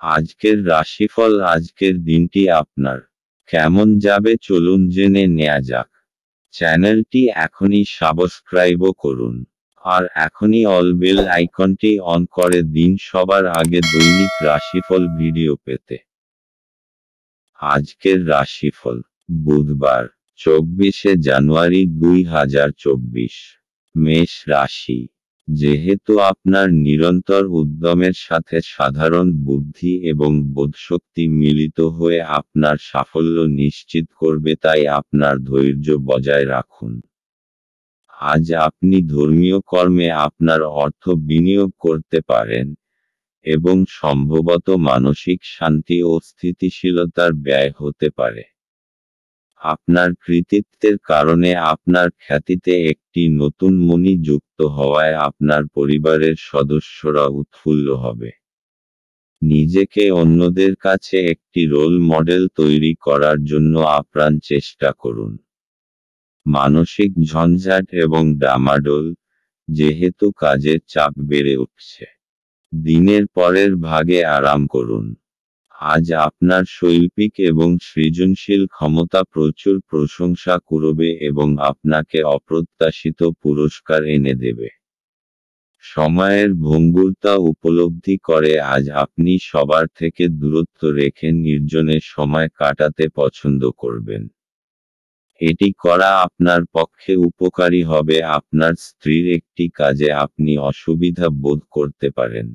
আজকের রাশিফল। আজকের দিনটি আপনার কেমন যাবে চলুন জেনে নেওয়া যাক। চ্যানেলটি এখনই সাবস্ক্রাইবও করুন, আর এখনই অল বেল আইকনটি অন করে দিন সবার আগে দৈনিক রাশিফল ভিডিও পেতে। আজকের রাশিফল বুধবার 24শে জানুয়ারি 2024। মেষ রাশি। যেহেতু আপনার নিরন্তর উদ্যমের সাথে সাধারণ বুদ্ধি এবং বোধশক্তি মিলিত হয়ে আপনার সাফল্য নিশ্চিত করবে, তাই আপনার ধৈর্য বজায় রাখুন। আজ আপনি ধর্মীয় কর্মে আপনার অর্থ বিনিয়োগ করতে পারেন, এবং সম্ভবত মানসিক শান্তি ও স্থিতিশীলতার ব্যয় হতে পারে। আপনার কৃতিত্বের কারণে আপনার খ্যাতিতে একটি নতুন মণি যুক্ত হওয়ায় আপনার পরিবারের সদস্যরা উৎফুল্ল হবে। নিজেকে অন্যদের কাছে একটি রোল মডেল তৈরি করার জন্য আপ্রাণ চেষ্টা করুন। মানসিক ঝঞ্ঝাট এবং ডামাডোল, যেহেতু কাজের চাপ বেড়ে উঠছে। দিনের পরের ভাগে আরাম করুন। আজ আপনার শৈল্পিক এবং সৃজনশীল ক্ষমতা প্রচুর প্রশংসা কুড়বে এবং আপনাকে অপ্রত্যাশিত পুরস্কার এনে দেবে। সময়ের ভঙ্গুরতা উপলব্ধি করে আজ আপনি সবার থেকে দূরত্ব রেখে নির্জনে সময় কাটাতে পছন্দ করবেন। এটি করা আপনার পক্ষে উপকারী হবে। আপনার স্ত্রীর একটি কাজে আপনি অসুবিধা বোধ করতে পারেন,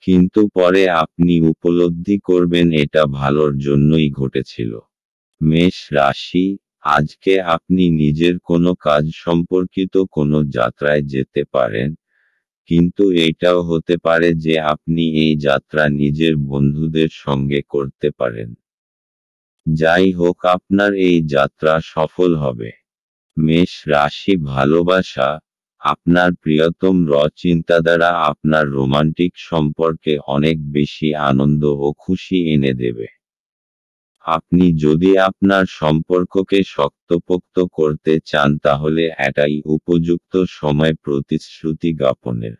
কিন্তু পরে আপনি উপলব্ধি করবেন এটা ভালোর জন্যই ঘটেছিল। মেষ রাশি। আজকে আপনি নিজের কোনো কাজ সম্পর্কিত কোনো যাত্রায় যেতে পারেন, কিন্তু এটাও হতে পারে যে আপনি এই যাত্রা নিজের বন্ধুদের সঙ্গে করতে পারেন। যাই হোক, আপনার এই যাত্রা সফল হবে। মেষ রাশি। ভালোবাসা। আপনার প্রিয়তম চিন্তাধারা আপনার রোমান্টিক সম্পর্কে অনেক বেশি আনন্দ ও খুশি এনে দেবে। আপনি যদি আপনার সম্পর্ককে শক্তপোক্ত করতে চান তাহলে এটাই উপযুক্ত সময় প্রতিশ্রুতি জ্ঞাপনের।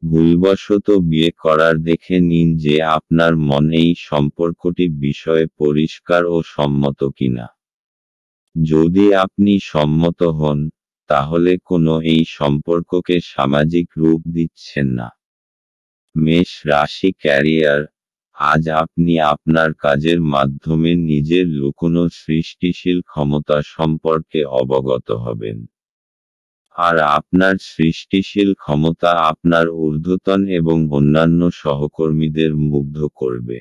ভুলবশত বিয়ে করার দেখে নিন যে আপনার মন এই সম্পর্কটি বিষয়ে পরিষ্কার ও সম্মত কিনা। যদি আপনি সম্মত হন, তাহলে কোনো এই সম্পর্ককে সামাজিক রূপ দিচ্ছেন না। মেষ রাশি। ক্যারিয়ার। আজ আপনি আপনার কাজের মাধ্যমে নিজের লুকোনো সৃষ্টিশীল ক্ষমতা সম্পর্কে অবগত হবেন, আর আপনার সৃষ্টিশীল ক্ষমতা আপনার ঊর্ধ্বতন এবং অন্যান্য সহকর্মীদের মুগ্ধ করবে।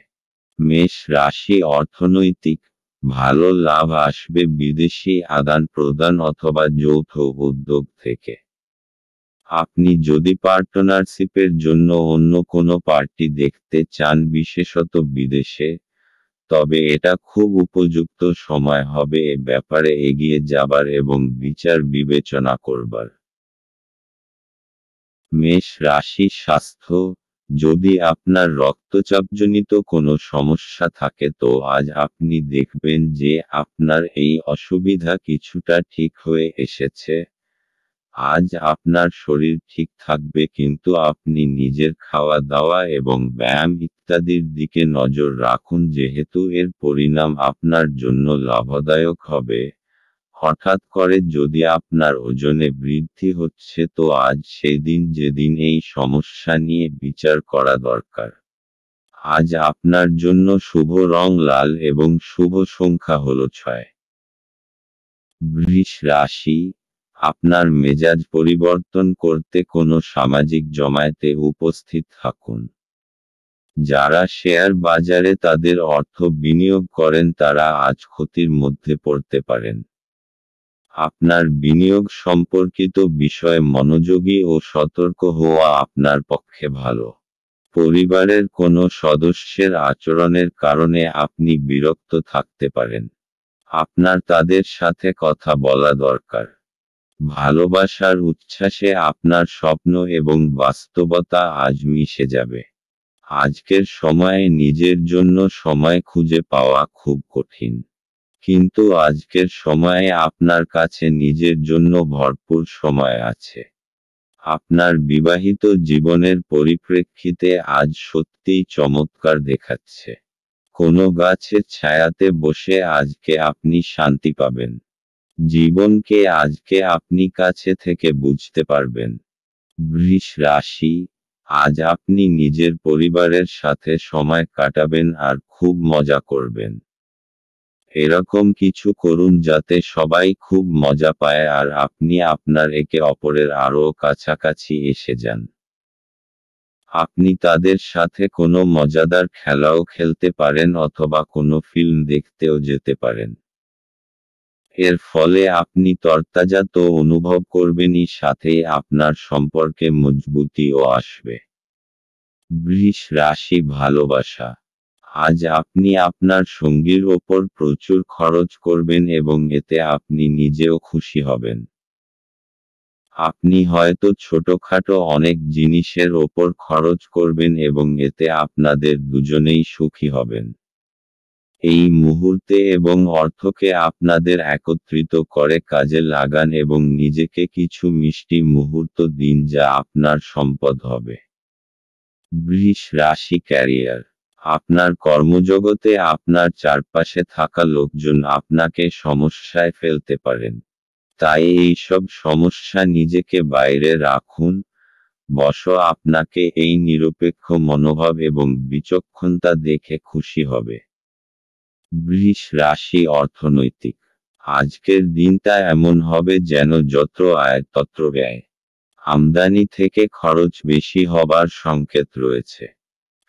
মেষ রাশি। অর্থনৈতিক। ভালো লাভ আসবে বিদেশি আদান প্রদান অথবা যৌথ উদ্যোগ থেকে। আপনি যদি পার্টনারশিপের জন্য অন্য কোনো পার্টি দেখতে চান, বিশেষত বিদেশে, তবে এটা খুব উপযুক্ত সময় হবে এ ব্যাপারে এগিয়ে যাবার এবং বিচার বিবেচনা করবার। মেষ রাশি। স্বাস্থ্য। যদি আপনার রক্তচাপজনিত কোনো সমস্যা থাকে তো আজ আপনি দেখবেন যে আপনার এই অসুবিধা কিছুটা ঠিক হয়ে এসেছে। আজ আপনার শরীর ঠিক থাকবে, কিন্তু আপনি নিজের খাওয়া দাওয়া এবং ব্যায়াম ইত্যাদির দিকে নজর রাখুন, যেহেতু এর পরিণাম আপনার জন্য লাভদায়ক হবে। হঠাৎ করে যদি আপনার ওজনে বৃদ্ধি হচ্ছে তো আজ সেই দিন যেদিন এই সমস্যা নিয়ে বিচার করা দরকার। আজ আপনার জন্য শুভ রং লাল এবং শুভ সংখ্যা হলো 6। বৃষ রাশি। আপনার মেজাজ পরিবর্তন করতে কোনো সামাজিক জমায়েতে উপস্থিত থাকুন। যারা শেয়ার বাজারে তাদের অর্থ বিনিয়োগ করেন তারা আজ ক্ষতির মধ্যে পড়তে পারেন। আপনার বিনিয়োগ সম্পর্কিত বিষয়ে মনোযোগী ও সতর্ক হওয়া আপনার পক্ষে ভালো। পরিবারের কোনো সদস্যের আচরণের কারণে আপনি বিরক্ত থাকতে পারেন। আপনার তাদের সাথে কথা বলা দরকার। ভালোবাসার উচ্ছ্বাসে আপনার স্বপ্ন এবং বাস্তবতা আজ মিশে যাবে। আজকের সময়ে নিজের জন্য সময় খুঁজে পাওয়া খুব কঠিন, কিন্তু আজকের সময়ে আপনার কাছে নিজের জন্য ভরপুর সময় আছে। আপনার বিবাহিত জীবনের পরিপ্রেক্ষিতে আজ সত্যিই চমৎকার দেখাচ্ছে। কোনো গাছের ছায়াতে বসে আজকে আপনি শান্তি পাবেন। জীবনকে আজকে আপনি কাছে থেকে বুঝতে পারবেন। বৃষ রাশি, আজ আপনি নিজের পরিবারের সাথে সময় কাটাবেন আর খুব মজা করবেন। এরকম কিছু করুন যাতে সবাই খুব মজা পায় আর আপনি আপনার একে অপরের আরও কাছাকাছি এসে যান। আপনি তাদের সাথে কোনো মজাদার খেলাও খেলতে পারেন অথবা কোনো ফিল্ম দেখতেও যেতে পারেন। এর ফলে আপনি তরতাজা তো অনুভব করবেনই, সাথে আপনার সম্পর্কে মজবুতিও আসবে। বৃষ রাশি, ভালোবাসা, আজ আপনি আপনার সঙ্গীর ওপর প্রচুর খরচ করবেন এবং এতে আপনি নিজেও খুশি হবেন। আপনি হয়তো ছোটখাটো অনেক জিনিসের ওপর খরচ করবেন এবং এতে আপনাদের দুজনেই সুখী হবেন। এই মুহূর্তে এবং অর্থকে আপনাদের একত্রিত করে কাজে লাগান এবং নিজেকে কিছু মিষ্টি মুহূর্ত দিন যা আপনার সম্পদ হবে। বৃষ রাশি, ক্যারিয়ার, আপনার কর্মজগতে আপনার চারপাশে থাকা লোকজন আপনাকে সমস্যায় ফেলতে পারেন। তাই এই সব সমস্যা নিজেকে বাইরে রাখুন। আপনাকে এই নিরপেক্ষ মনোভাব এবং বিচক্ষণতা দেখে খুশি হবে। বৃষ রাশি, অর্থনৈতিক, আজকের দিনটা এমন হবে যেন যত আয় তত ব্যয়। আমদানি থেকে খরচ বেশি হবার সংকেত রয়েছে।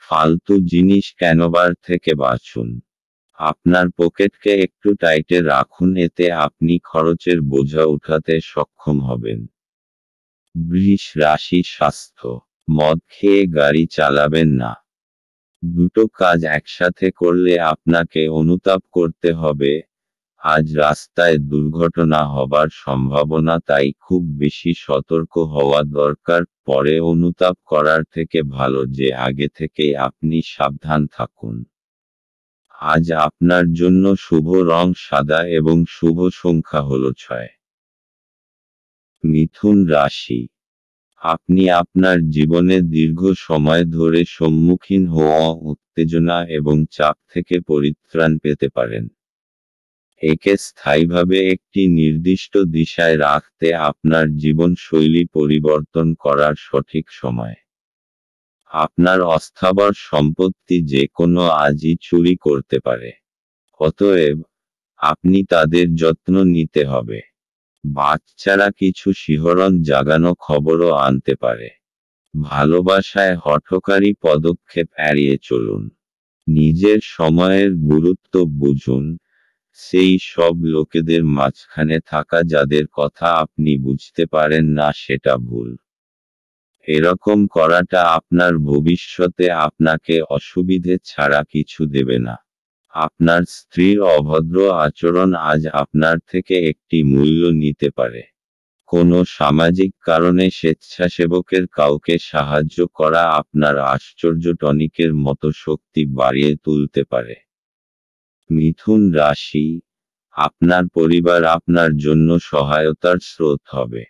ফালতু জিনিস কেনবার থেকে বাঁচুন। আপনার পকেটকে একটু টাইটে রাখুন, এতে আপনি খরচের বোঝা উঠাতে সক্ষম হবেন। বৃষ রাশি, স্বাস্থ্য, মদ খেয়ে গাড়ি চালাবেন না। দুটো কাজ একসাথে করলে আপনাকে অনুতাপ করতে হবে। আজ রাস্তায় দুর্ঘটনা হবার সম্ভাবনা, তাই খুব বেশি সতর্ক হওয়া দরকার। পরে অনুতাপ করার থেকে ভালো যে আগে থেকেই আপনি সাবধান থাকুন। আজ আপনার জন্য শুভ রং সাদা এবং শুভ সংখ্যা হল 6। মিথুন রাশি, আপনি আপনার জীবনে দীর্ঘ সময় ধরে সম্মুখীন হওয়া উত্তেজনা এবং চাপ থেকে পরিত্রাণ পেতে পারেন। একে স্থায়ীভাবে একটি নির্দিষ্ট দিশায় রাখতে আপনার জীবনশৈলী পরিবর্তন করার সঠিক সময়। আপনার অস্থাবর সম্পত্তি যে কোনো আজই চুরি করতে পারে। অতএব আপনি তাদের যত্ন নিতে হবে। বাচ্চারা কিছু শিহরণ জাগানো খবরও আনতে পারে। ভালোবাসায় হঠকারী পদক্ষেপ এড়িয়ে চলুন। নিজের সময়ের গুরুত্ব বুঝুন। সেই সব লোকেদের মাঝখানে থাকা যাদের কথা আপনি বুঝতে পারেন না সেটা ভুল। এরকম করাটা আপনার ভবিষ্যতে আপনাকে অসুবিধে ছাড়া কিছু দেবে না। আপনার স্ত্রীর অভদ্র আচরণ আজ আপনার থেকে একটি মূল্য নিতে পারে। কোনো সামাজিক কারণে স্বেচ্ছাসেবকের কাউকে সাহায্য করা আপনার আশ্চর্য টনিকের মতো শক্তি বাড়িয়ে তুলতে পারে। মিথুন রাশি, আপনার পরিবার আপনার জন্য সহায়তার স্রোত হবে।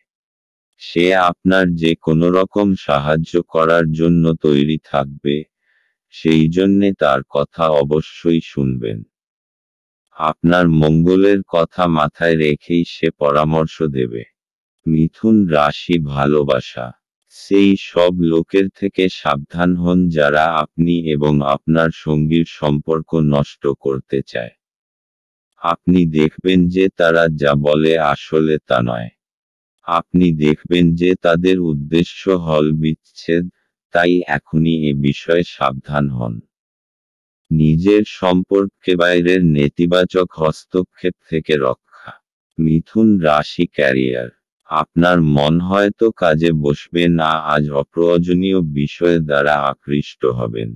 সে আপনার যে কোনো রকম সাহায্য করার জন্য তৈরি থাকবে, সেই জন্যে তার কথা অবশ্যই শুনবেন। আপনার মঙ্গলের কথা মাথায় রেখেই সে পরামর্শ দেবে। মিথুন রাশি, ভালোবাসা, সেই সব লোকের থেকে সাবধান হন যারা আপনি এবং আপনার সঙ্গীর সম্পর্ক নষ্ট করতে চায়। আপনি দেখবেন যে তারা যা বলে আসলে তা নয়। আপনি দেখবেন যে তাদের উদ্দেশ্য হল বিচ্ছেদ, তাই এখনই এ বিষয়ে সাবধান হন। নিজের সম্পর্কে বাইরের নেতিবাচক হস্তক্ষেপ থেকে রক্ষা। মিথুন রাশি, ক্যারিয়ার, আপনার মন হয়তো কাজে বসবে না। আজ অপ্রয়োজনীয় বিষয় দ্বারা আকৃষ্ট হবেন।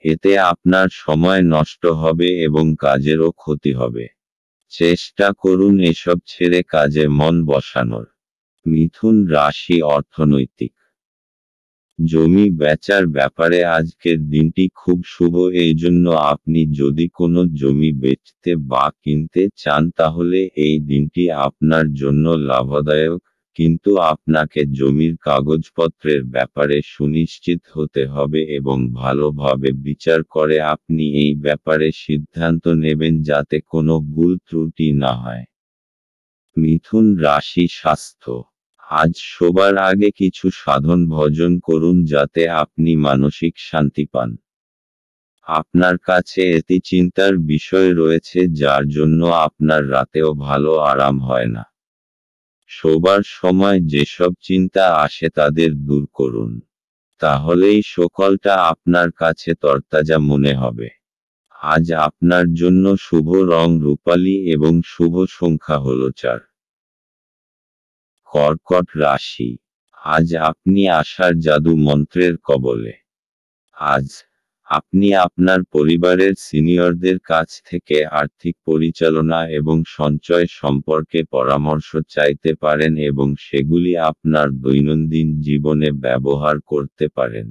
এতে আপনার সময় নষ্ট হবে এবং কাজেরও ক্ষতি হবে। চেষ্টা করুন এসব ছেড়ে কাজে মন বসানোর। মিথুন রাশি, অর্থনৈতিক, জমি বেচার ব্যাপারে আজকের দিনটি খুব শুভ। এই জন্য আপনি যদি কোনো জমি বেচতে বা কিনতে চান তাহলে এই দিনটি আপনার জন্য লাভদায়ক। কিন্তু আপনাকে জমির কাগজপত্রের ব্যাপারে সুনিশ্চিত হতে হবে এবং ভালোভাবে বিচার করে আপনি এই ব্যাপারে সিদ্ধান্ত নেবেন যাতে কোনো ভুল ত্রুটি না হয়। মিথুন রাশি স্বাস্থ্য। আজ শোবার আগে কিছু সাধন ভজন করুন যাতে আপনি মানসিক শান্তি পান। আপনার কাছে এটি চিন্তার বিষয় রয়েছে যার জন্য আপনার রাতেও ভালো আরাম হয় না। শোবার সময় যেসব চিন্তা আসে তাদের দূর করুন। তাহলেই সকালটা আপনার কাছে তরতাজা মনে হবে। আজ আপনার জন্য শুভ রং রূপালী এবং শুভ সংখ্যা হল 4। কর্কট রাশি। আজ আপনি আশার জাদু মন্ত্রের কবলে। আজ আপনি আপনার পরিবারের সিনিয়রদের কাছ থেকে আর্থিক পরিচালনা এবং সঞ্চয় সম্পর্কে পরামর্শ চাইতে পারেন এবং সেগুলি আপনার দৈনন্দিন জীবনে ব্যবহার করতে পারেন।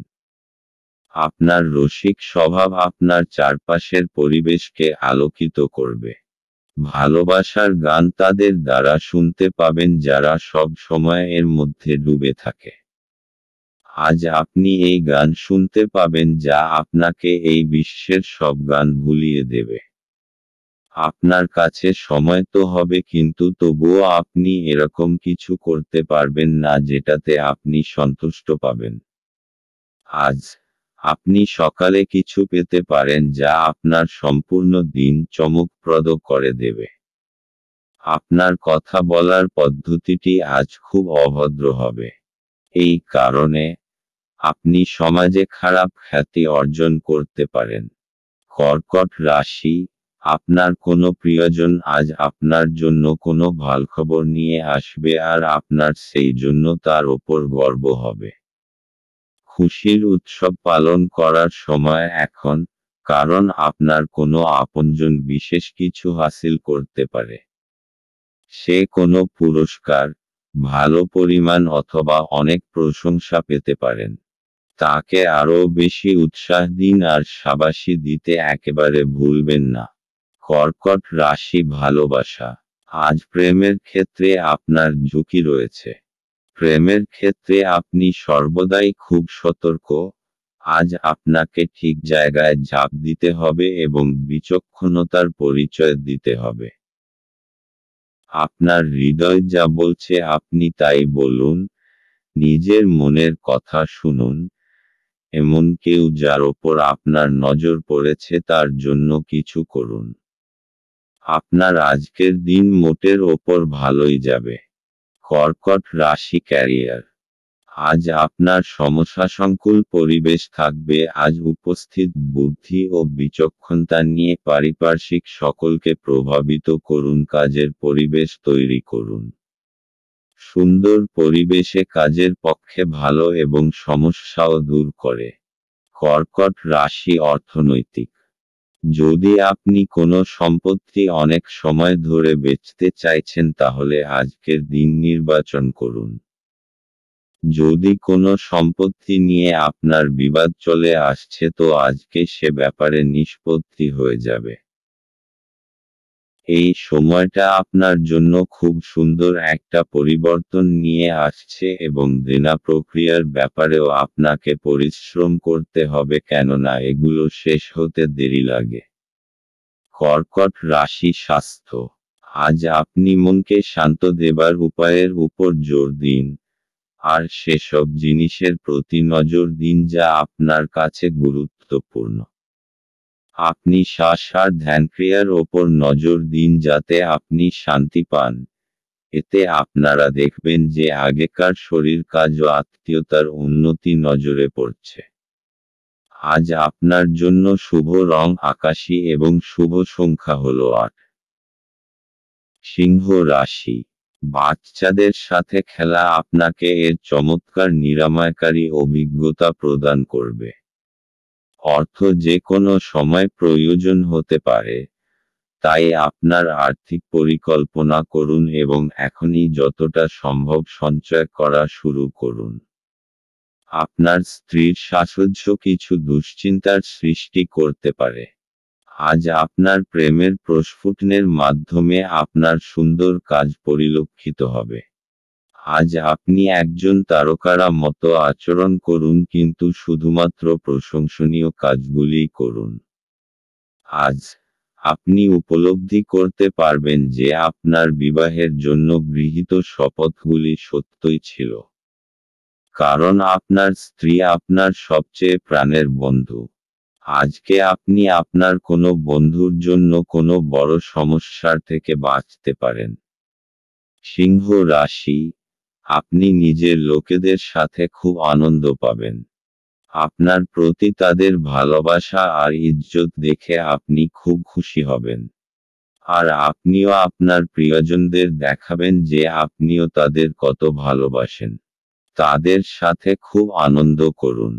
আপনার রসিক স্বভাব আপনার চারপাশের পরিবেশকে আলোকিত করবে। ভালোবাসার গান তাদের দ্বারা শুনতে পাবেন যারা সব সময় এর মধ্যে ডুবে থাকে। আজ আপনি এই গান শুনতে পাবেন যা আপনাকে এই বিশ্বের সব গান ভুলিয়ে দেবে। আপনার কাছে সময় তো হবে কিন্তু তবুও আপনি এরকম কিছু করতে পারবেন না যেটাতে আপনি সন্তুষ্ট পাবেন। আজ আপনি সকালে কিছু পেতে পারেন যা আপনার সম্পূর্ণ দিন চমকপ্রদ করে দেবে। আপনার কথা বলার পদ্ধতিটি আজ খুব অভদ্র হবে। এই কারণে আপনি সমাজে খারাপ খ্যাতি অর্জন করতে পারেন। কর্কট রাশি। আপনার কোনো প্রিয়জন আজ আপনার জন্য কোনো ভালখবর নিয়ে আসবে আর আপনার সেই জন্য তার ওপর গর্ব হবে। খুশির উৎসব পালন করার সময় এখন, কারণ আপনার কোনো আপনজন বিশেষ কিছু হাসিল করতে পারে। সে কোনো পুরস্কার, ভালো পরিমাণ অথবা অনেক প্রশংসা পেতে পারেন। তাকে আরও বেশি উৎসাহ দিন আর শাবাশি দিতে একেবারে ভুলবেন না। কর্কট রাশি ভালোবাসা। আজ প্রেমের ক্ষেত্রে আপনার ঝুঁকি রয়েছে। প্রেমের ক্ষেত্রে আপনি সর্বদাই খুব সতর্ক। আজ আপনাকে ঠিক জায়গায় ঝাঁপ দিতে হবে এবং বিচক্ষণতার পরিচয় দিতে হবে। আপনার হৃদয় যা বলছে আপনি তাই বলুন। নিজের মনের কথা শুনুন। এমন কেউ যার ওপর আপনার নজর পড়েছে তার জন্য কিছু করুন। আপনার আজকের দিন মোটের ওপর ভালোই যাবে। কর্কট রাশি ক্যারিয়ার। আজ আপনার সমস্যাসংকুল পরিবেশ থাকবে। আজ উপস্থিত বুদ্ধি ও বিচক্ষণতা নিয়ে পারিপার্শ্বিক সকলকে প্রভাবিত করুন। কাজের পরিবেশ তৈরি করুন। সুন্দর পরিবেশে কাজের পক্ষে ভালো এবং সমস্যাও দূর করে। কর্কট রাশি অর্থনৈতিক। যদি আপনি কোনো সম্পত্তি অনেক সময় ধরে বেচতে চাইছেন তাহলে আজকের দিন নির্বাচন করুন। যদি কোনো সম্পত্তি নিয়ে আপনার বিবাদ চলে আসছে তো আজকে সে ব্যাপারে নিষ্পত্তি হয়ে যাবে। এই সময়টা আপনার জন্য খুব সুন্দর একটা পরিবর্তন নিয়ে আসছে এবং দেনা প্রক্রিয়ার ব্যাপারেও আপনাকে পরিশ্রম করতে হবে কেননা এগুলো শেষ হতে দেরি লাগে। কর্কট রাশি স্বাস্থ্য। আজ আপনি মনকে শান্ত দেবার উপায়ের উপর জোর দিন। আর সেসব জিনিসের প্রতি নজর দিন যা আপনার কাছে গুরুত্বপূর্ণ। আপনি শ্বাস আর ধ্যানক্রিয়ার ওপর নজর দিন যাতে আপনি শান্তি পান। এতে আপনারা দেখবেন যে আগেকার শরীর কাজ ও আত্মীয়তার উন্নতি নজরে পড়ছে। আজ আপনার জন্য শুভ রং আকাশী এবং শুভ সংখ্যা হল 8। সিংহ রাশি। বাচ্চাদের সাথে খেলা আপনাকে এর চমৎকার নিরাময়কারী অভিজ্ঞতা প্রদান করবে। অর্থ যে কোনো সময় প্রয়োজন হতে পারে, তাই আপনার আর্থিক পরিকল্পনা করুন এবং এখনই যতটা সম্ভব সঞ্চয় করা শুরু করুন। আপনার স্ত্রীর সাহচর্য কিছু দুশ্চিন্তার সৃষ্টি করতে পারে। আজ আপনার প্রেমের প্রস্ফুটনের মাধ্যমে আপনার সুন্দর কাজ পরিলক্ষিত হবে। আজ আপনি একজন তারকারা মতো আচরণ করুন, কিন্তু শুধুমাত্র প্রশংসনীয় কাজগুলিই করুন। আজ আপনি উপলব্ধি করতে পারবেন যে আপনার বিবাহের জন্য গৃহীত শপথগুলি সত্যই ছিল। কারণ আপনার স্ত্রী আপনার সবচেয়ে প্রাণের বন্ধু। আজকে আপনি আপনার কোনো বন্ধুর জন্য কোনো বড় সমস্যার থেকে বাঁচতে পারেন। সিংহ রাশি, আপনি নিজের লোকেদের সাথে খুব আনন্দ পাবেন। আপনার প্রতি তাদের ভালোবাসা আর ইজ্জত দেখে আপনি খুব খুশি হবেন। আর আপনিও আপনার প্রিয়জনদের দেখাবেন যে আপনিও তাদের কত ভালোবাসেন। তাদের সাথে খুব আনন্দ করুন।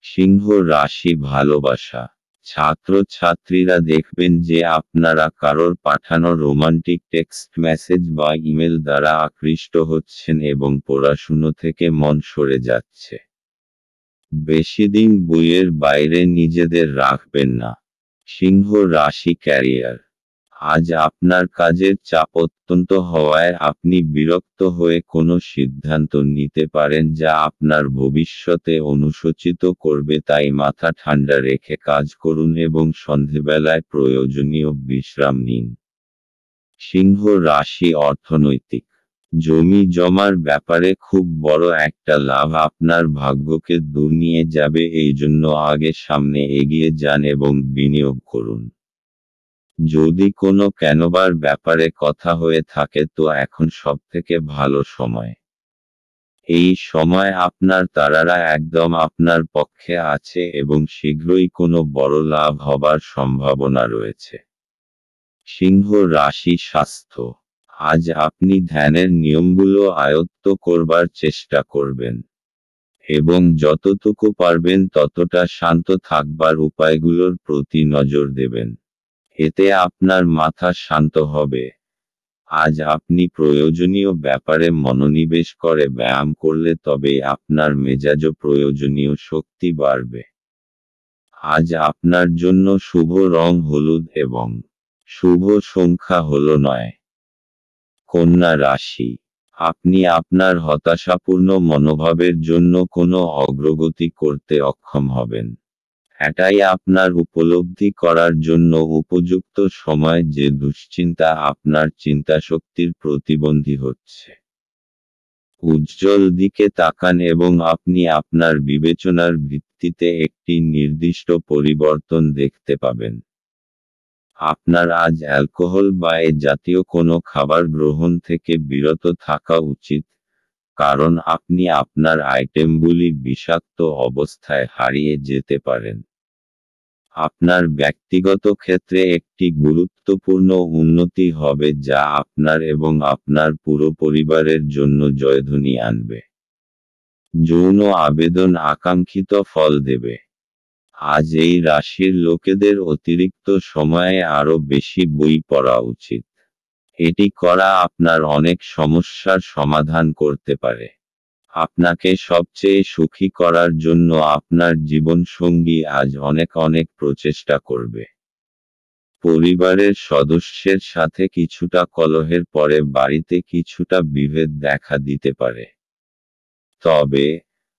সিংহ রাশি ভালোবাসা, ছাত্রছাত্রীরা দেখবেন যে আপনারা কারোর পাঠানো রোমান্টিক টেক্সট মেসেজ বা ইমেল দ্বারা আকৃষ্ট হচ্ছেন এবং পড়াশুনো থেকে মন সরে যাচ্ছে। বেশিদিন বইয়ের বাইরে নিজেদের রাখবেন না। সিংহ রাশি ক্যারিয়ার, আজ আপনার কাজের চাপ অত্যন্ত হওয়ায় আপনি বিরক্ত হয়ে কোনো সিদ্ধান্ত নিতে পারেন যা আপনার ভবিষ্যতে অনুশোচিত করবে, তাই মাথা ঠান্ডা রেখে কাজ করুন এবং সন্ধেবেলায় প্রয়োজনীয় বিশ্রাম নিন। সিংহ রাশি অর্থনৈতিক, জমি জমার ব্যাপারে খুব বড় একটা লাভ আপনার ভাগ্যকে দূর নিয়ে যাবে, এই জন্য আগে সামনে এগিয়ে যান এবং বিনিয়োগ করুন। যদি কোনো কেনবার ব্যাপারে কথা হয়ে থাকে তো এখন সবথেকে ভালো সময়। এই সময় আপনার তারারা একদম আপনার পক্ষে আছে এবং শীঘ্রই কোনো বড় লাভ হবার সম্ভাবনা রয়েছে। সিংহ রাশি স্বাস্থ্য, আজ আপনি ধ্যানের নিয়মগুলো আয়ত্ত করবার চেষ্টা করবেন এবং যতটুকু পারবেন ততটা শান্ত থাকবার উপায়গুলোর প্রতি নজর দেবেন। এতে আপনার মাথা শান্ত হবে। আজ আপনি প্রয়োজনীয় ব্যাপারে মনোনিবেশ করে ব্যায়াম করলে তবেই আপনার মেজাজও প্রয়োজনীয় শক্তি বাড়বে। আজ আপনার জন্য শুভ রং হলুদ এবং শুভ সংখ্যা হলো 9। কন্যা রাশি, আপনি আপনার হতাশাপূর্ণ মনোভাবের জন্য কোনো অগ্রগতি করতে অক্ষম হবেন। এটাই আপনার উপলব্ধি করার জন্য উপযুক্ত সময় যে দুশ্চিন্তা আপনার চিন্তাশক্তির প্রতিবন্ধী হচ্ছে। উজ্জ্বল দিকে তাকান এবং আপনি আপনার বিবেচনার ভিত্তিতে একটি নির্দিষ্ট পরিবর্তন দেখতে পাবেন। আপনার আজ অ্যালকোহল বা এ জাতীয় কোনো খাবার গ্রহণ থেকে বিরত থাকা উচিত, কারণ আপনি আপনার আইটেমগুলি বিষাক্ত অবস্থায় হারিয়ে যেতে পারেন। আপনার ব্যক্তিগত ক্ষেত্রে একটি গুরুত্বপূর্ণ উন্নতি হবে যা আপনার এবং আপনার পুরো পরিবারের জন্য জয়ধ্বনি আনবে। যৌন আবেদন আকাঙ্ক্ষিত ফল দেবে। আজ এই রাশির লোকেদের অতিরিক্ত সময়ে আরও বেশি বই পড়া উচিত। এটি করা আপনার অনেক সমস্যার সমাধান করতে পারে। আপনাকে সবচেয়ে সুখী করার জন্য আপনার জীবনসঙ্গী আজ অনেক অনেক প্রচেষ্টা করবে। পরিবারের সদস্যের সাথে কিছুটা কলহের পরে বাড়িতে কিছুটা বিভেদ দেখা দিতে পারে। তবে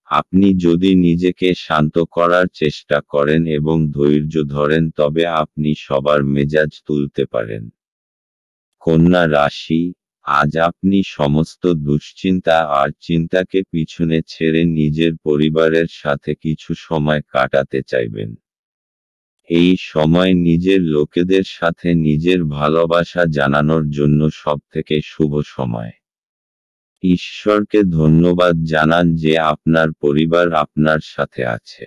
আপনি যদি নিজেকে শান্ত করার চেষ্টা করেন এবং ধৈর্য ধরেন তবে আপনি সবার মেজাজ তুলতে পারেন। কন্যা রাশি, আজ আপনি সমস্ত দুশ্চিন্তা আর চিন্তাকে পিছনে ছেড়ে নিজের পরিবারের সাথে কিছু সময় কাটাতে চাইবেন। এই সময় নিজের লোকেদের সাথে নিজের ভালোবাসা জানানোর জন্য সবথেকে শুভ সময়। ঈশ্বরকে ধন্যবাদ জানান যে আপনার পরিবার আপনার সাথে আছে।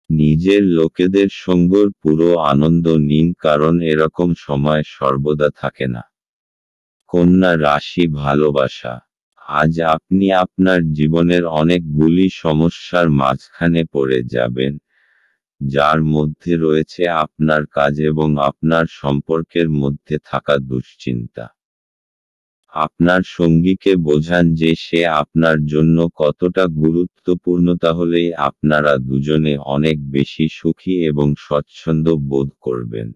নিজের লোকেদের সঙ্গের পুরো আনন্দ নিন, কারণ এরকম সময় সর্বদা থাকে না। কন্যা রাশি ভালোবাসা, আজ আপনি আপনার জীবনের অনেকগুলি সমস্যার মাঝখানে পড়ে যাবেন, যার মধ্যে রয়েছে আপনার কাজ এবং আপনার সম্পর্কের মধ্যে থাকা দুশ্চিন্তা। আপনার সঙ্গীকে বোঝান যে সে আপনার জন্য কতটা গুরুত্বপূর্ণ, তাহলেই আপনারা দুজনে অনেক বেশি সুখী এবং স্বচ্ছন্দ বোধ করবেন।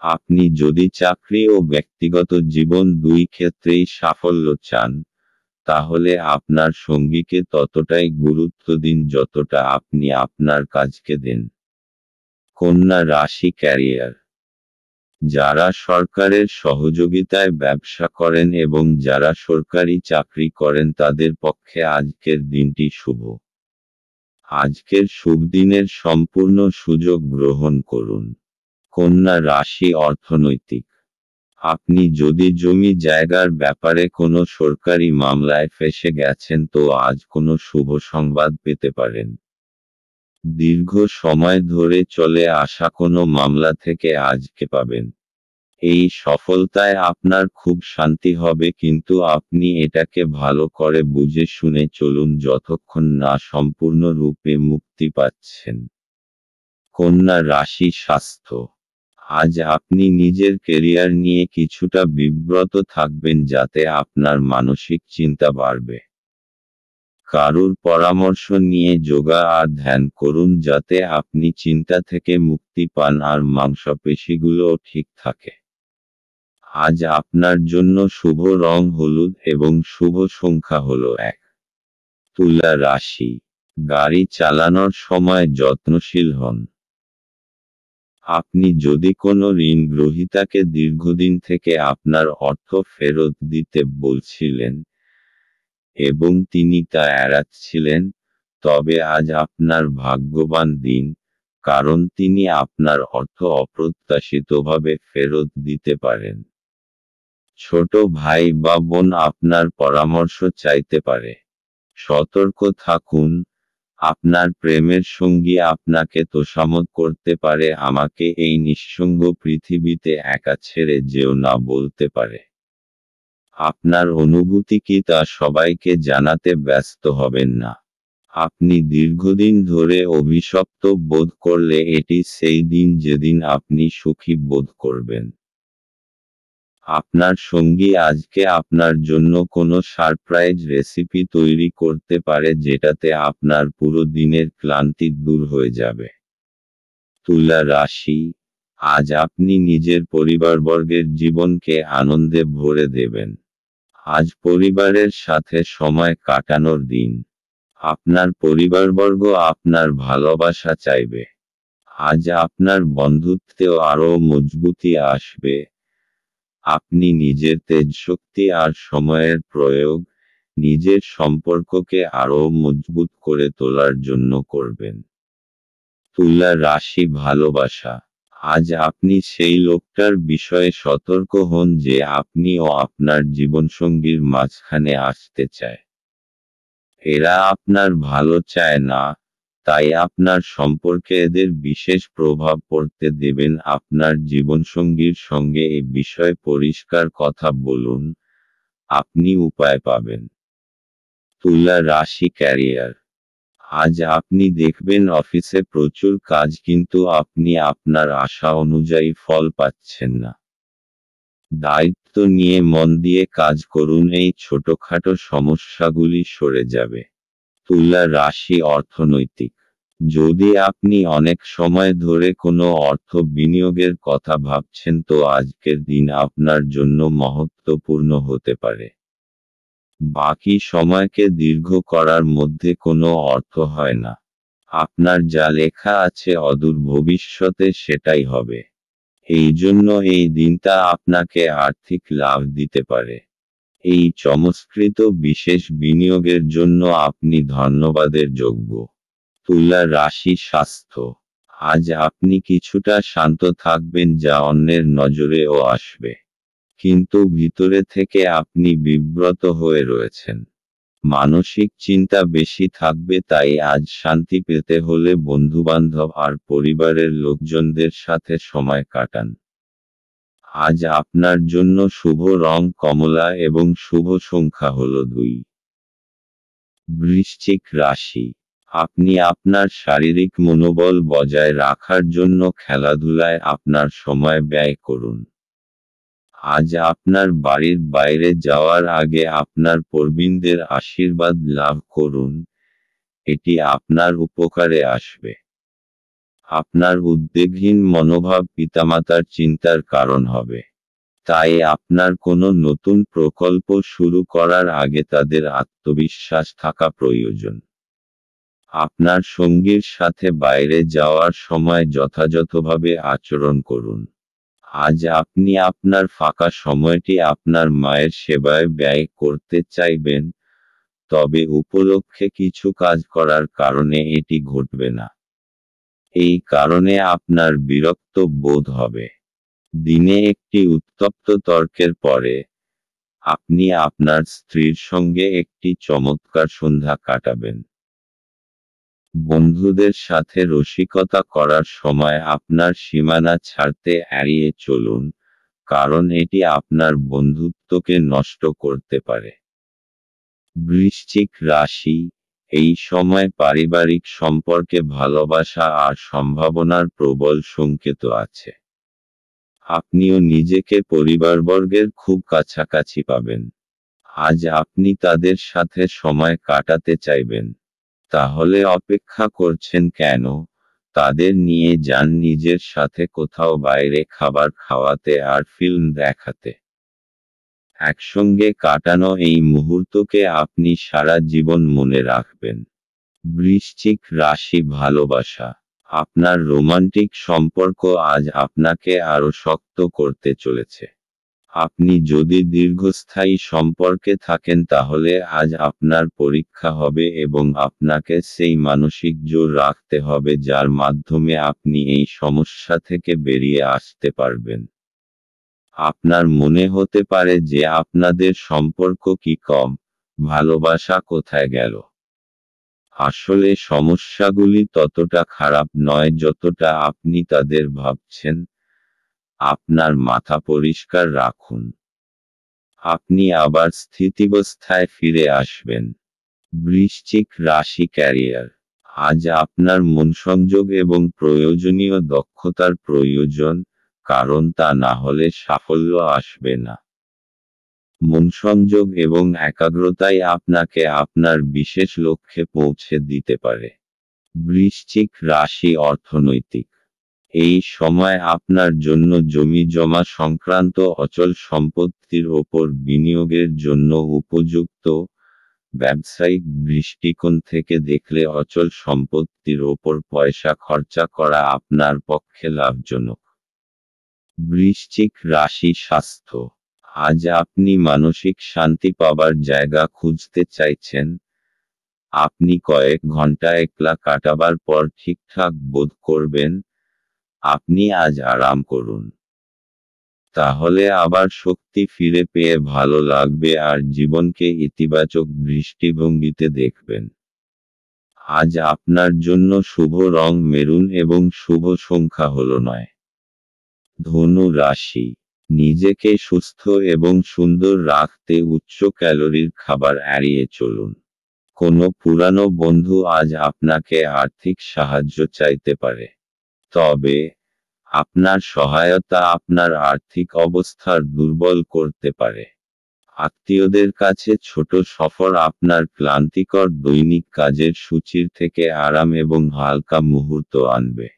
আপনি যদি চাকরি ও ব্যক্তিগত জীবন দুই ক্ষেত্রেই সাফল্য চান, তাহলে আপনার সঙ্গীকে ততটাই গুরুত্ব দিন যতটা আপনি আপনার কাজকে দেন। কন্যা রাশি ক্যারিয়ার। যারা সরকারের সহযোগিতায় ব্যবসা করেন এবং যারা সরকারি চাকরি করেন তাদের পক্ষে আজকের দিনটি শুভ। আজকের শুভ দিনের সম্পূর্ণ সুযোগ গ্রহণ করুন। কন্যা রাশি অর্থনৈতিক। আপনি যদি জমি জায়গার ব্যাপারে কোনো সরকারি মামলায় ফেঁসে গেছেন তো আজ কোনো শুভ সংবাদ পেতে পারেন। দীর্ঘ সময় ধরে চলে আসা কোনো মামলা থেকে আজকে পাবেন। এই সফলতায় আপনার খুব শান্তি হবে, কিন্তু আপনি এটাকে ভালো করে বুঝে শুনে চলুন যতক্ষণ না সম্পূর্ণরূপে মুক্তি পাচ্ছেন। কন্যা রাশি স্বাস্থ্য। আজ আপনি নিজের কেরিয়ার নিয়ে কিছুটা বিব্রত থাকবেন যাতে আপনার মানসিক চিন্তা বাড়বে। কারুর পরামর্শ নিয়ে যোগা আর ধ্যান করুন যাতে আপনি চিন্তা থেকে মুক্তি পান আর মাংসপেশিগুলোও ঠিক থাকে। আজ আপনার জন্য শুভ রং হলুদ এবং শুভ সংখ্যা হল 1। তুলা রাশি। গাড়ি চালানোর সময় যত্নশীল হন। আপনি যদি কোনো ঋণ গ্রহীতাকে দীর্ঘদিন থেকে আপনার অর্থ ফেরত দিতে বলছিলেন এবং তিনি তা এড়াচ্ছিলেন, তবে আজ আপনার ভাগ্যবান দিন, কারণ তিনি আপনার অর্থ অপ্রত্যাশিতভাবে ফেরত দিতে পারেন। ছোট ভাই বা বোন আপনার পরামর্শ চাইতে পারে। সতর্ক থাকুন, আপনার প্রেমের সঙ্গী আপনাকে তোষামোদ করতে পারে, আমাকে এই নিঃসঙ্গ পৃথিবীতে একা ছেড়ে যেও না বলতে পারে। আপনার অনুভূতি কি তা সবাইকে জানাতে ব্যস্ত হবেন না। আপনি দীর্ঘদিন ধরে অভিশপ্ত বোধ করলে এটি সেই দিন যেদিন আপনি সুখী বোধ করবেন। আপনার সঙ্গী আজকে আপনার জন্য কোনো সারপ্রাইজ রেসিপি তৈরি করতে পারে যেটাতে আপনার পুরো দিনের ক্লান্তি দূর হয়ে যাবে। তুলা রাশি। আজ আপনি নিজের পরিবারবর্গের জীবনকে আনন্দে ভরে দেবেন। আজ পরিবারের সাথে সময় কাটানোর দিন। আপনার পরিবারবর্গ আপনার ভালোবাসা চাইবে। আজ আপনার বন্ধুত্বেও আরও মজবুতি আসবে। আপনি নিজের তেজশক্তি আর সময়ের প্রয়োগ নিজের সম্পর্ককে আরও মজবুত করে তোলার জন্য করবেন। তুলা রাশি ভালোবাসা। আজ আপনি সেই লোকটার বিষয়ে সতর্ক হন যে আপনি ও আপনার জীবনসঙ্গীর মাঝখানে আসতে চায়। এরা আপনার ভালো চায় না, তাই আপনার সম্পর্কে এদের বিশেষ প্রভাব পড়তে দেবেন। আপনার জীবনসঙ্গীর সঙ্গে এ বিষয়ে পরিষ্কার কথা বলুন, আপনি উপায় পাবেন। তুলা রাশি ক্যারিয়ার। আজ আপনি দেখবেন অফিসে প্রচুর কাজ, কিন্তু আপনি আপনার আশা অনুযায়ী ফল পাচ্ছেন না। দায়িত্ব নিয়ে মন দিয়ে কাজ করুন, এই ছোটখাটো সমস্যাগুলি সরে যাবে। তুলা রাশি অর্থনৈতিক। যদি আপনি অনেক সময় ধরে কোনো অর্থ বিনিয়োগের কথা ভাবছেন তো আজকের দিন আপনার জন্য মহত্বপূর্ণ হতে পারে। বাকি সময়কে দীর্ঘ করার মধ্যে কোনো অর্থ হয় না। আপনার যা লেখা আছে অদূর ভবিষ্যতে সেটাই হবে। এই জন্য এই দিনটা আপনাকে আর্থিক লাভ দিতে পারে। এই চমৎকৃত বিশেষ বিনিয়োগের জন্য আপনি ধন্যবাদের যোগ্য। তুলা রাশি স্বাস্থ্য। আজ আপনি কিছুটা শান্ত থাকবেন যা অন্যের নজরেও আসবে, কিন্তু ভিতরে থেকে আপনি বিব্রত হয়ে রয়েছেন। মানসিক চিন্তা বেশি থাকবে, তাই আজ শান্তি পেতে হলে বন্ধুবান্ধব আর পরিবারের লোকজনদের সাথে সময় কাটান। আজ আপনার জন্য শুভ রং কমলা এবং শুভ সংখ্যা হল 2। বৃশ্চিক রাশি। আপনি আপনার শারীরিক মনোবল বজায় রাখার জন্য খেলাধুলায় আপনার সময় ব্যয় করুন। আজ আপনার বাড়ির বাইরে যাওয়ার আগে আপনার প্রবীণদের আশীর্বাদ লাভ করুন, এটি আপনার উপকারে আসবে। আপনার উদ্বেগহীন মনোভাব পিতামাতার চিন্তার কারণ হবে। তাই আপনার কোনো নতুন প্রকল্প শুরু করার আগে তাদের আত্মবিশ্বাস থাকা প্রয়োজন। আপনার সঙ্গীর সাথে বাইরে যাওয়ার সময় যথাযথভাবে আচরণ করুন। আজ আপনি আপনার ফাঁকা সময়টি আপনার মায়ের সেবায় ব্যয় করতে চাইবেন, তবে উপলক্ষে কিছু কাজ করার কারণে এটি ঘটবে না। এই কারণে আপনার বিরক্ত বোধ হবে। দিনে একটি উত্তপ্ত তর্কের পরে, আপনি আপনার স্ত্রীর সঙ্গে একটি চমৎকার সন্ধ্যা কাটাবেন। বন্ধুদের সাথে রসিকতা করার সময় আপনার সীমানা ছাড়তে এড়িয়ে চলুন, কারণ এটি আপনার বন্ধুত্বকে নষ্ট করতে পারে। বৃশ্চিক রাশি, এই সময় পারিবারিক সম্পর্কে ভালোবাসা আর সম্ভাবনার প্রবল সংকেত আছে। আপনিও নিজেকে পরিবারবর্গের খুব কাছাকাছি পাবেন। আজ আপনি তাদের সাথে সময় কাটাতে চাইবেন। তাহলে অপেক্ষা করছেন কেন? তাদের নিয়ে যান নিজের সাথে কোথাও বাইরে খাবার খাওয়াতে আর ফিল্ম দেখাতে। একসঙ্গে কাটানো এই মুহূর্তকে আপনি সারা জীবন মনে রাখবেন। বৃশ্চিক রাশি, ভালোবাসা। আপনার রোমান্টিক সম্পর্ক আজ আপনাকে আরও শক্ত করতে চলেছে। আপনি যদি দীর্ঘস্থায়ী সম্পর্কে থাকেন তাহলে আজ আপনার পরীক্ষা হবে এবং আপনাকে সেই মানসিক জোর রাখতে হবে যার মাধ্যমে আপনি এই সমস্যা থেকে বেরিয়ে আসতে পারবেন। আপনার মনে হতে পারে যে আপনাদের সম্পর্ক কি কম, ভালোবাসা কোথায় গেল। আসলে সমস্যাগুলি ততটা খারাপ নয় যতটা আপনি তাদের ভাবছেন। আপনার মাথা পরিষ্কার রাখুন। আপনি আবার স্থিতিবস্থায় ফিরে আসবেন। বৃশ্চিক রাশি, ক্যারিয়ার। আজ আপনার মনসংযোগ এবং প্রয়োজনীয় দক্ষতার প্রয়োজন, কারণ তা না হলে সাফল্য আসবে না। মনসংযোগ এবং একাগ্রতাই আপনাকে আপনার বিশেষ লক্ষ্যে পৌঁছে দিতে পারে। বৃশ্চিক রাশি, অর্থনৈতিক। এই সময় আপনার জন্য জমি জমা সংক্রান্ত অচল সম্পত্তির ওপর বিনিয়োগের জন্য উপযুক্ত। ব্যবসায়িক দৃষ্টিকোণ থেকে দেখলে অচল সম্পত্তির ওপর পয়সা খরচা করা আপনার পক্ষে লাভজনক। বৃশ্চিক রাশি, স্বাস্থ্য। আজ আপনি মানসিক শান্তি পাবার জায়গা খুঁজতে চাইছেন। আপনি কয়েক ঘন্টা একলা কাটাবার পর ঠিকঠাক বোধ করবেন। আপনি আজ আরাম করুন। তাহলে আবার শক্তি ফিরে পেয়ে ভালো লাগবে আর জীবনকে ইতিবাচক দৃষ্টিভঙ্গিতে দেখবেন। আজ আপনার জন্য শুভ রং মেরুন এবং শুভ সংখ্যা হলো 9। ধনু রাশি, নিজেকে সুস্থ এবং সুন্দর রাখতে উচ্চ ক্যালোরির খাবার এড়িয়ে চলুন। কোনো পুরানো বন্ধু আজ আপনাকে আর্থিক সাহায্য চাইতে পারে। তবে আপনার সহায়তা আপনার আর্থিক অবস্থার দুর্বল করতে পারে। আত্মীয়দের কাছে ছোট সফর আপনার ক্লান্তিকর দৈনিক কাজের সূচির থেকে আরাম এবং হালকা মুহূর্ত আনবে।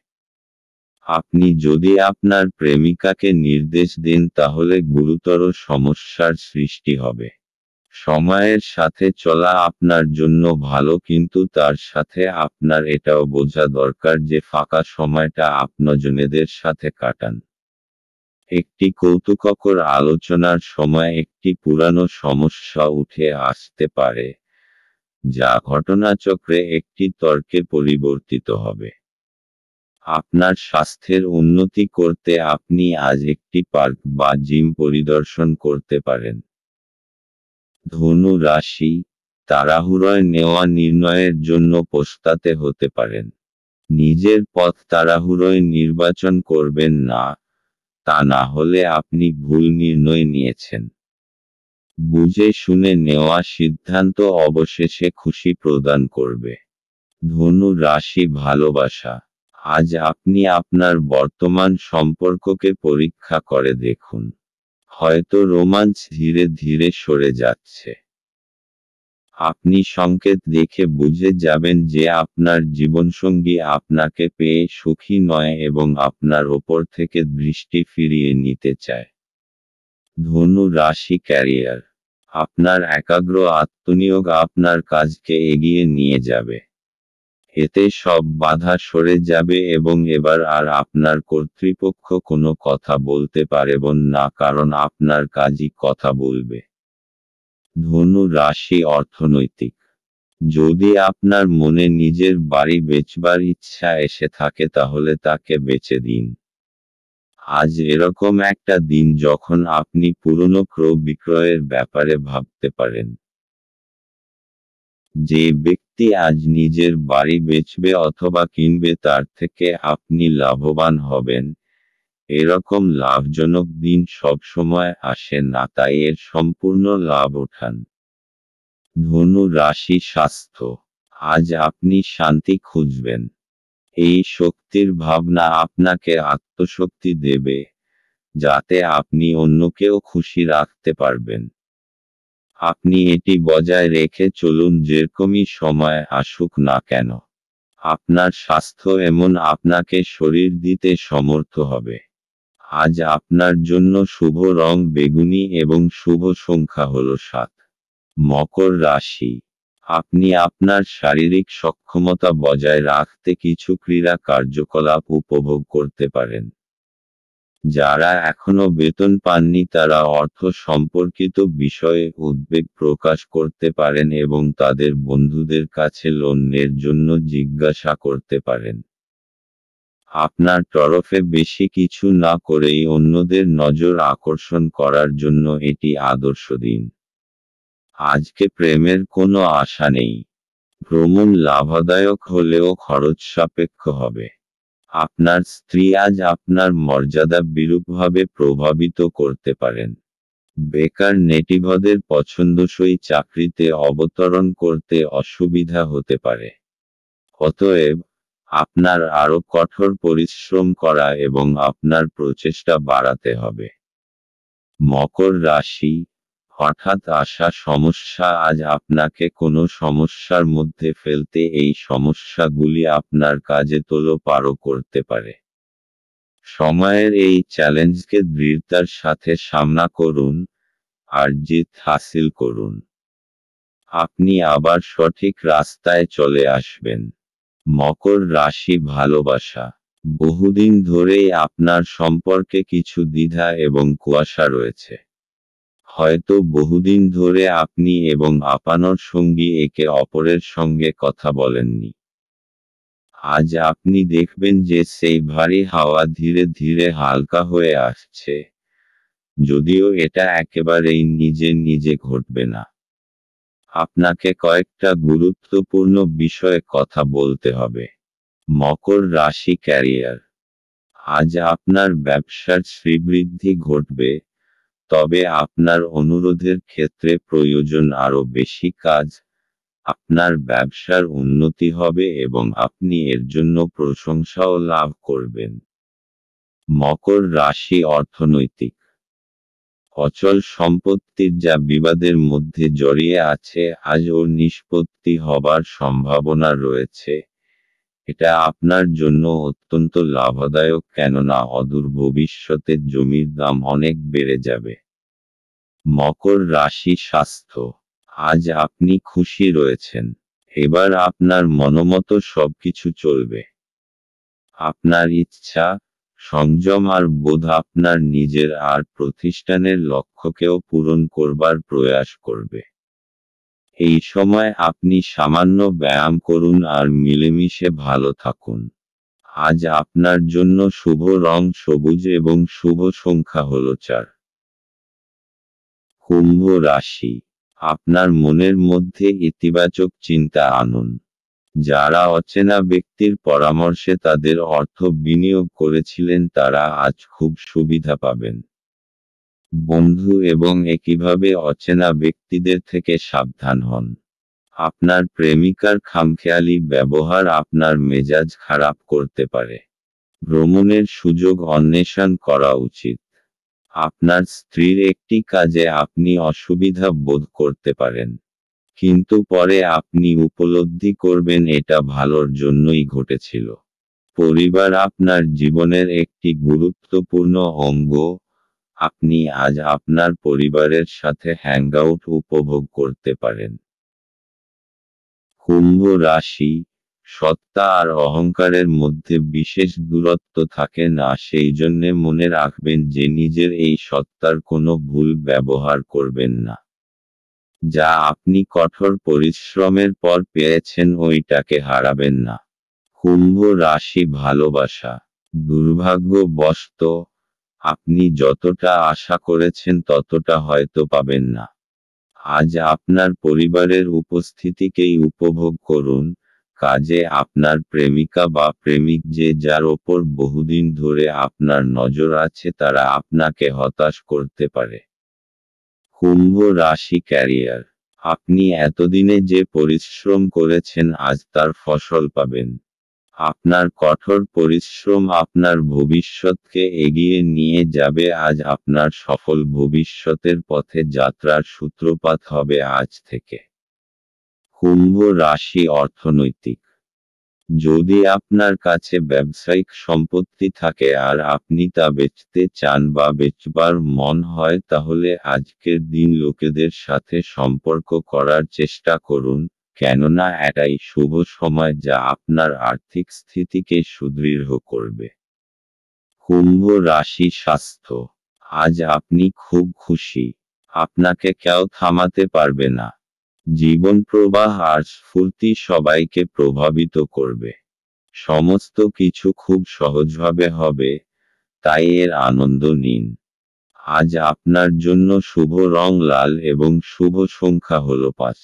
আপনি যদি আপনার প্রেমিকাকে নির্দেশ দেন তাহলে গুরুতর সমস্যার সৃষ্টি হবে। সময়ের সাথে চলা আপনার জন্য ভালো, কিন্তু তার সাথে আপনার এটাও বোঝা দরকার যে ফাঁকা সময়টা আপনজনেদের সাথে কাটান। একটি কৌতুককর আলোচনার সময় একটি পুরানো সমস্যা উঠে আসতে পারে, যা ঘটনাচক্রে একটি তর্কে পরিবর্তিত হবে। আপনার স্বাস্থ্যের উন্নতি করতে আপনি আজ একটি পার্ক বা জিম পরিদর্শন করতে পারেন। ধনু রাশি, তাড়াহুড়োয় নেওয়া নির্ণয়ের জন্য পস্তাতে হতে পারেন। নিজের পথ তাড়াহুড়োয় নির্বাচন করবেন না, তা না হলে আপনি ভুল নির্ণয় নিয়েছেন। বুঝে শুনে নেওয়া সিদ্ধান্ত অবশেষে খুশি প্রদান করবে। ধনু রাশি, ভালোবাসা। আজ আপনি আপনার বর্তমান সম্পর্ককে পরীক্ষা করে দেখুন। হয়তো রোমাঞ্চ ধীরে ধীরে সরে যাচ্ছে। আপনি সংকেত দেখে বুঝে যাবেন যে আপনার জীবনসঙ্গী আপনাকে পেয়ে সুখী নয় এবং আপনার ওপর থেকে দৃষ্টি ফিরিয়ে নিতে চায়। ধনু রাশি ক্যারিয়ার, আপনার একাগ্র আত্মনিয়োগ আপনার কাজকে এগিয়ে নিয়ে যাবে। এতে সব বাধা সরে যাবে এবং এবার আর আপনার কর্তৃপক্ষ কোনো কথা বলতে পারবেন না, কারণ আপনার কাজই কথা বলবে। ধনু রাশি অর্থনৈতিক, যদি আপনার মনে নিজের বাড়ি বেচবার ইচ্ছা এসে থাকে তাহলে তাকে বেচে দিন। আজ এরকম একটা দিন যখন আপনি পুরনো ক্রয় বিক্রয়ের ব্যাপারে ভাবতে পারেন। যে ব্যক্তি আজ নিজের বাড়ি বেচবে অথবা কিনবে তার থেকে আপনি লাভবান হবেন। এরকম লাভজনক দিন সবসময় আসে না, তাই এর সম্পূর্ণ লাভ ওঠান। ধনু রাশি স্বাস্থ্য, আজ আপনি শান্তি খুঁজবেন। এই শক্তির ভাবনা আপনাকে আত্মশক্তি দেবে, যাতে আপনি অন্যকেও খুশি রাখতে পারবেন। আপনি এটি বজায় রেখে চলুন যেরকমই সময় আসুক না কেন। আপনার স্বাস্থ্য এমন আপনাকে শরীর দিতে সমর্থ হবে। আজ আপনার জন্য শুভ রং বেগুনি এবং শুভ সংখ্যা হল 7। মকর রাশি, আপনি আপনার শারীরিক সক্ষমতা বজায় রাখতে কিছু ক্রীড়া কার্যকলাপ উপভোগ করতে পারেন। যারা এখনো বেতন পাননি তারা অর্থ সম্পর্কিত বিষয়ে উদ্বেগ প্রকাশ করতে পারেন এবং তাদের বন্ধুদের কাছে লোনের জন্য জিজ্ঞাসা করতে পারেন। আপনার তরফে বেশি কিছু না করেই অন্যদের নজর আকর্ষণ করার জন্য এটি আদর্শ দিন। আজকে প্রেমের কোনো আশা নেই। ভ্রমণ লাভদায়ক হলেও খরচ সাপেক্ষ হবে। আপনার স্ত্রী আজ আপনার মর্যাদা বিরূপভাবে প্রভাবিত করতে পারেন। বেকার নেটিভদের পছন্দসই চাকরিতে অবতরণ করতে অসুবিধা হতে পারে। অতএব, আপনার আরও কঠোর পরিশ্রম করা এবং আপনার প্রচেষ্টা বাড়াতে হবে। মকর রাশি, হঠাৎ আসা সমস্যা আজ আপনাকে কোনো সমস্যার মধ্যে ফেলতে এই সমস্যাগুলি আপনার কাজে তোলপাড় করতে পারে। সময়ের এই চ্যালেঞ্জকে দৃঢ়তার সাথে সামনা করুন, আর জিত হাসিল করুন। আপনি আবার সঠিক রাস্তায় চলে আসবেন। মকর রাশি ভালোবাসা, বহুদিন ধরেই আপনার সম্পর্কে কিছু দ্বিধা এবং কুয়াশা রয়েছে। হয়তো বহুদিন ধরে আপনি এবং আপনার সঙ্গী একে অপরের সঙ্গে কথা বলেননি। আজ আপনি দেখবেন যে সেই ভারী হাওয়া ধীরে ধীরে হালকা হয়ে আসছে, যদিও এটা একেবারেই নিজে নিজে ঘটবে না। আপনাকে কয়েকটা গুরুত্বপূর্ণ বিষয়ে কথা বলতে হবে। মকর রাশি ক্যারিয়ার, আজ আপনার ব্যবসার শ্রীবৃদ্ধি ঘটবে, তবে আপনার অনুরোধের ক্ষেত্রে প্রয়োজন আরও বেশি কাজ। আপনার ব্যবসার উন্নতি হবে এবং আপনি এর জন্য প্রশংসাও লাভ করবেন। মকর রাশি অর্থনৈতিক, অচল সম্পত্তির যা বিবাদের মধ্যে জড়িয়ে আছে আজ ওর নিষ্পত্তি হবার সম্ভাবনা রয়েছে। এটা আপনার জন্য অত্যন্ত লাভদায়ক, কেননা অদূর ভবিষ্যতে জমির দাম অনেক বেড়ে যাবে। মকর রাশি স্বাস্থ্য, আজ আপনি খুশি রয়েছেন। এবার আপনার মনোমতো সবকিছু চলবে। আপনার ইচ্ছা, সংযম আর বোধ আপনার নিজের আর প্রতিষ্ঠানের লক্ষ্যকেও পূরণ করবার প্রয়াস করবে। এই সময় আপনি সামান্য ব্যায়াম করুন আর মিলেমিশে ভালো থাকুন। আজ আপনার জন্য শুভ রং সবুজ এবং শুভ সংখ্যা হল 4। কুম্ভ রাশি, আপনার মনের মধ্যে ইতিবাচক চিন্তা আনুন। যারা অচেনা ব্যক্তির পরামর্শে তাদের অর্থ বিনিয়োগ করেছিলেন তারা আজ খুব সুবিধা পাবেন। বন্ধু এবং একইভাবে অচেনা ব্যক্তিদের থেকে সাবধান হন। আপনার প্রেমিকার খামখেয়ালি ব্যবহার আপনার মেজাজ খারাপ করতে পারে। ভ্রমণের সুযোগ অন্বেষণ করা উচিত। আপনার স্ত্রীর একটি কাজে আপনি অসুবিধা বোধ করতে পারেন, কিন্তু পরে আপনি উপলব্ধি করবেন এটা ভালোর জন্যই ঘটেছিল। পরিবার আপনার জীবনের একটি গুরুত্বপূর্ণ অঙ্গ, আপনি আজ আপনার পরিবারের সাথে হ্যাংআউট উপভোগ করতে পারেন। কুম্ভ রাশি, সত্তা আর অহংকারের মধ্যে বিশেষ দূরত্ব থাকে না, সেই জন্যে মনে রাখবেন যে নিজের এই সত্তার কোনো ভুল ব্যবহার করবেন না। যা আপনি কঠোর পরিশ্রমের পর পেয়েছেন ওইটাকে হারাবেন না। কুম্ভ রাশি, ভালোবাসা। দুর্ভাগ্যবশত আপনি যতটা আশা করেছেন ততটা হয়তো পাবেন না। আজ আপনার পরিবারের উপস্থিতিকেই উপভোগ করুন। কাজে আপনার প্রেমিকা বা প্রেমিক যে যার ওপর বহুদিন ধরে আপনার নজর আছে তারা আপনাকে হতাশ করতে পারে। কুম্ভ রাশি, ক্যারিয়ার। আপনি এতদিনে যে পরিশ্রম করেছেন আজ তার ফসল পাবেন। আপনার কঠোর পরিশ্রম আপনার ভবিষ্যৎকে এগিয়ে নিয়ে যাবে। আজ আপনার সফল ভবিষ্যতের পথে যাত্রার সূত্রপাত হবে আজ থেকে। কুম্ভ রাশি, অর্থনৈতিক। যদি আপনার কাছে ব্যবসায়িক সম্পত্তি থাকে আর আপনি তা বেচতে চান বা বেচবার মন হয় তাহলে আজকের দিন লোকেদের সাথে সম্পর্ক করার চেষ্টা করুন, কেননা এটাই শুভ সময় যা আপনার আর্থিক স্থিতিকে সুদৃঢ় করবে। কুম্ভ রাশি, স্বাস্থ্য। আজ আপনি খুব খুশি। আপনাকে কেউ থামাতে পারবে না। জীবন প্রবাহ আর স্ফূর্তি সবাইকে প্রভাবিত করবে। সমস্ত কিছু খুব সহজভাবে হবে, তাই এর আনন্দ নিন। আজ আপনার জন্য শুভ রং লাল এবং শুভ সংখ্যা হল 5।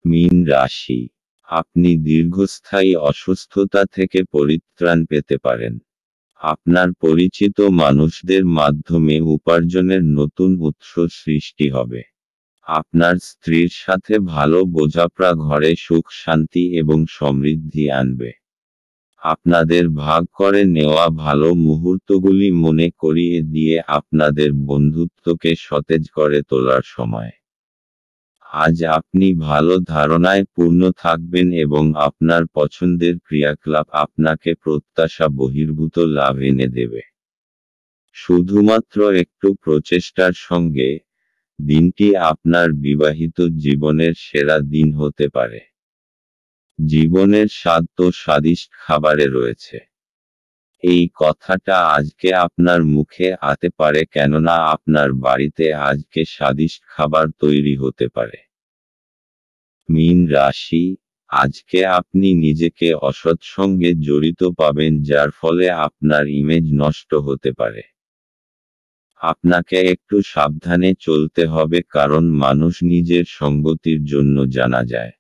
মীন রাশি, আপনি দীর্ঘস্থায়ী অসুস্থতা থেকে পরিত্রাণ পেতে পারেন। আপনার পরিচিত মানুষদের মাধ্যমে উপার্জনের নতুন উৎস সৃষ্টি হবে। আপনার স্ত্রীর সাথে ভালো বোঝাপড়া ঘরে সুখ শান্তি এবং সমৃদ্ধি আনবে। আপনাদের ভাগ করে নেওয়া ভালো মুহূর্তগুলি মনে করিয়ে দিয়ে আপনাদের বন্ধুত্বকে সতেজ করে তোলার সময়। আজ আপনি ভালো ধারণায় পূর্ণ থাকবেন এবং আপনার পছন্দের ক্রিয়াকলাপ আপনাকে প্রত্যাশা বহির্ভূত লাভ এনে দেবে। শুধুমাত্র একটু প্রচেষ্টার সঙ্গে দিনটি আপনার বিবাহিত জীবনের সেরা দিন হতে পারে। জীবনের স্বাদ তো স্বাদিষ্ট খাবারে রয়েছে। এই কথাটা আজকে আপনার মুখে আসতে পারে, কেননা আপনার বাড়িতে আজকে স্বাদিষ্ট খাবার তৈরি হতে পারে। মীন রাশি, আজকে আপনি নিজেকে অসৎ সঙ্গে জড়িত পাবেন যার ফলে আপনার ইমেজ নষ্ট হতে পারে। আপনাকে একটু সাবধানে চলতে হবে কারণ মানুষ নিজের সঙ্গতির জন্য জানা যায়।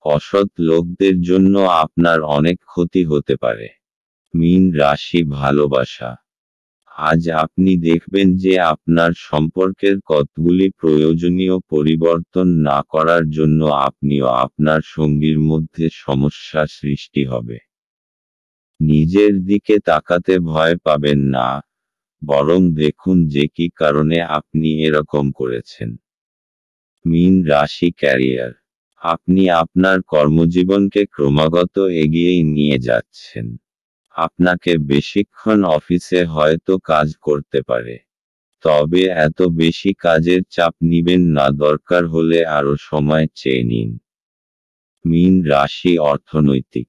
অসৎ লোকদের জন্য আপনার অনেক ক্ষতি হতে পারে। মীন রাশি, ভালোবাসা। আজ আপনি দেখবেন যে আপনার সম্পর্কের কতগুলি প্রয়োজনীয় পরিবর্তন না করার জন্য আপনিও আপনার সঙ্গীর মধ্যে সমস্যা সৃষ্টি হবে। নিজের দিকে তাকাতে ভয় পাবেন না, বরং দেখুন যে কি কারণে আপনি এরকম করেছেন। মীন রাশি, ক্যারিয়ার। আপনি আপনার কর্মজীবনকে ক্রমাগত এগিয়ে নিয়ে যাচ্ছেন। আপনাকে বেশিক্ষণ অফিসে হয়তো কাজ করতে পারে, তবে এত বেশি কাজের চাপ নিবেন না, দরকার হলে আরো সময় চেয়ে নিন। মীন রাশি, অর্থনৈতিক।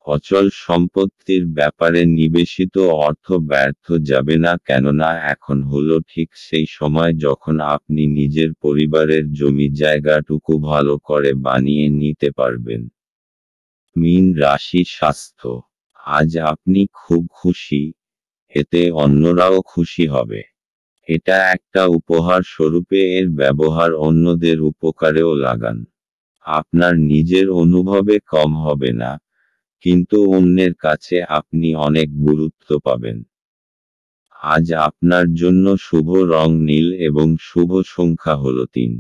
অচল সম্পত্তির ব্যাপারে নিবেশিত অর্থ ব্যর্থ যাবে না, কেননা এখন হলো ঠিক সেই সময় যখন আপনি নিজের পরিবারের জমি জায়গাটুকু ভালো করে বানিয়ে নিতে পারবেন। মীন রাশি, স্বাস্থ্য। আজ আপনি খুব খুশি, এতে অন্যরাও খুশি হবে। এটা একটা উপহার স্বরূপে এর ব্যবহার অন্যদের উপকারেও লাগান। আপনার নিজের অনুভবে কম হবে না, কিন্তু অন্যের কাছে আপনি অনেক গুরুত্ব পাবেন। আজ আপনার জন্য শুভ রং নীল এবং শুভ সংখ্যা হল 3।